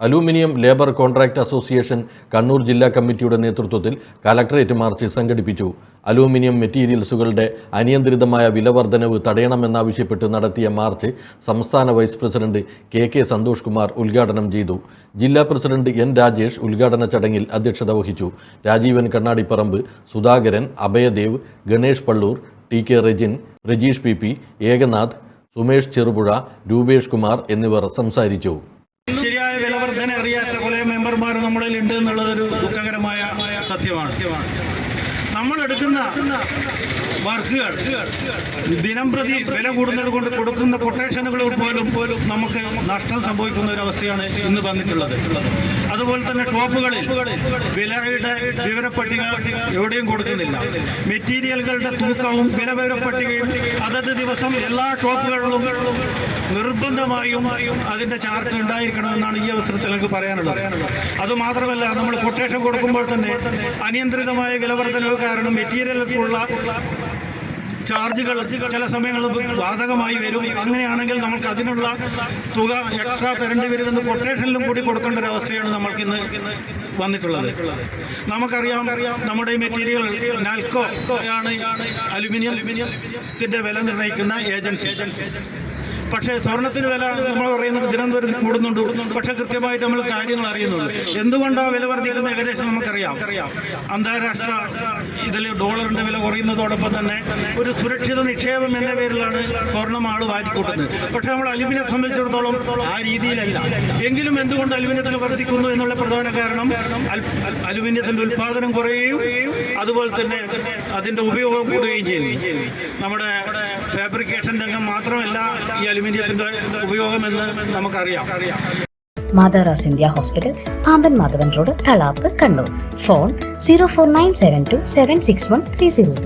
Aluminium labour contract association Kannur ജില്ലാ കമ്മിറ്റിയുടെ നേതൃത്വത്തിൽ കലക്ടറേറ്റ് മാർച്ച് സംഘടിപ്പിച്ചു. അലൂമിനിയം മെറ്റീരിയൽസുകളുടെ അനിയന്ത്രിതമായ വിലവർധനവ് തടയണമെന്നാവശ്യപ്പെട്ട് നടത്തിയ മാർച്ച് സംസ്ഥാന vice president K Santhosh Kumar ഉദ്ഘാടനം ചെയ്തു. ജില്ലാ പ്രസിഡന്റ് എൻ രാജേഷ് ഉദ്ഘാടന ചടങ്ങിൽ അധ്യക്ഷത വഹിച്ചു. രാജീവൻ കണ്ണാടിപ്പറമ്പ്, സുധാകരൻ, അഭയദേവ്, ഗണേഷ് പള്ളൂർ, ടി റെജിൻ, രജീഷ് പി, ഏകനാഥ്, സുമേഷ് ചെറുപുഴ, രൂപേഷ് കുമാർ എന്നിവർ സംസാരിച്ചു. ശരിയായ വിലവർധന അറിയാത്ത കുറെ മെമ്പർമാർ നമ്മളിൽ ഉണ്ട് എന്നുള്ളതൊരു ദുഃഖകരമായ സത്യമാണ്. നമ്മളെടുക്കുന്ന വർക്കുകൾ ദിനം പ്രതി വില കൂടുന്നത് കൊണ്ട് കൊടുക്കുന്ന കൊട്ടേഷനുകൾ പോലും നമുക്ക് നഷ്ടം സംഭവിക്കുന്ന ഒരു അവസ്ഥയാണ് ഇന്ന് വന്നിട്ടുള്ളത്. അതുപോലെ തന്നെ ഷോപ്പുകളിൽ വിലയുടെ വിവരപ്പട്ടിക എവിടെയും കൊടുക്കുന്നില്ല. മെറ്റീരിയലുകളുടെ തൂക്കവും വിവരപ്പട്ടികയും അതത് ദിവസം എല്ലാ ഷോപ്പുകളിലും നിർബന്ധമായും അതിൻ്റെ ചാർട്ട് ഉണ്ടായിരിക്കണമെന്നാണ് ഈ അവസരത്തിൽ എനിക്ക് പറയാനുള്ളത്. അതുമാത്രമല്ല, നമ്മൾ കൊട്ടേഷൻ കൊടുക്കുമ്പോൾ തന്നെ അനിയന്ത്രിതമായ വിലവർധനവ് കാരണം മെറ്റീരിയലുകൾക്കുള്ള ചാർജുകൾ ചില സമയങ്ങളിൽ ബാധകമായി വരും. അങ്ങനെയാണെങ്കിൽ നമുക്ക് അതിനുള്ള തുക എക്സ്ട്രാ തരേണ്ടി വരുമെന്ന് കൊട്ടേഷനിലും കൂടി കൊടുക്കേണ്ട ഒരു അവസ്ഥയാണ് നമ്മൾക്കിന്ന് വന്നിട്ടുള്ളത്. നമുക്കറിയാം, നമ്മുടെ ഈ മെറ്റീരിയൽ നാൽക്കോ ആണ് അലുമിനിയത്തിൻ്റെ വില നിർണ്ണയിക്കുന്ന ഏജൻസി. പക്ഷേ സ്വർണത്തിന് വില നമ്മൾ പറയുന്നത് ദിനം തോറും കൂടുന്നുണ്ട്. പക്ഷെ കൃത്യമായിട്ട് നമ്മൾ കാര്യങ്ങൾ അറിയുന്നുണ്ട്. എന്തുകൊണ്ടാണ് വില വർദ്ധിക്കുന്നത് ഏകദേശം നമുക്കറിയാം. അന്താരാഷ്ട്ര ഇതിൽ ഡോളറിന്റെ വില കുറയുന്നതോടൊപ്പം തന്നെ ഒരു സുരക്ഷിത നിക്ഷേപം എന്ന പേരിലാണ് സ്വർണം ആൾ വാറ്റിക്കൂട്ടുന്നത്. പക്ഷെ നമ്മൾ അലുമിനിയം സംബന്ധിച്ചിടത്തോളം ആ രീതിയിലല്ല. എങ്കിലും എന്തുകൊണ്ട് അലുമിനിയത്തിന് വർദ്ധിക്കുന്നു എന്നുള്ള പ്രധാന കാരണം അലുമിനിയത്തിന്റെ ഉൽപ്പാദനം കുറയുകയും അതുപോലെ തന്നെ അതിന്റെ ഉപയോഗം കൂടുകയും ചെയ്തു. നമ്മുടെ ഫാബ്രിക്കേഷൻ രംഗം മാത്രമല്ല ഈ അലുമിനിയത്തിന്റെ ഉപയോഗമെന്ന് നമുക്കറിയാം. മാതാറാസ് India hospital, Pamban Madhavan road, Thalap, Kannur. Phone 04972761303.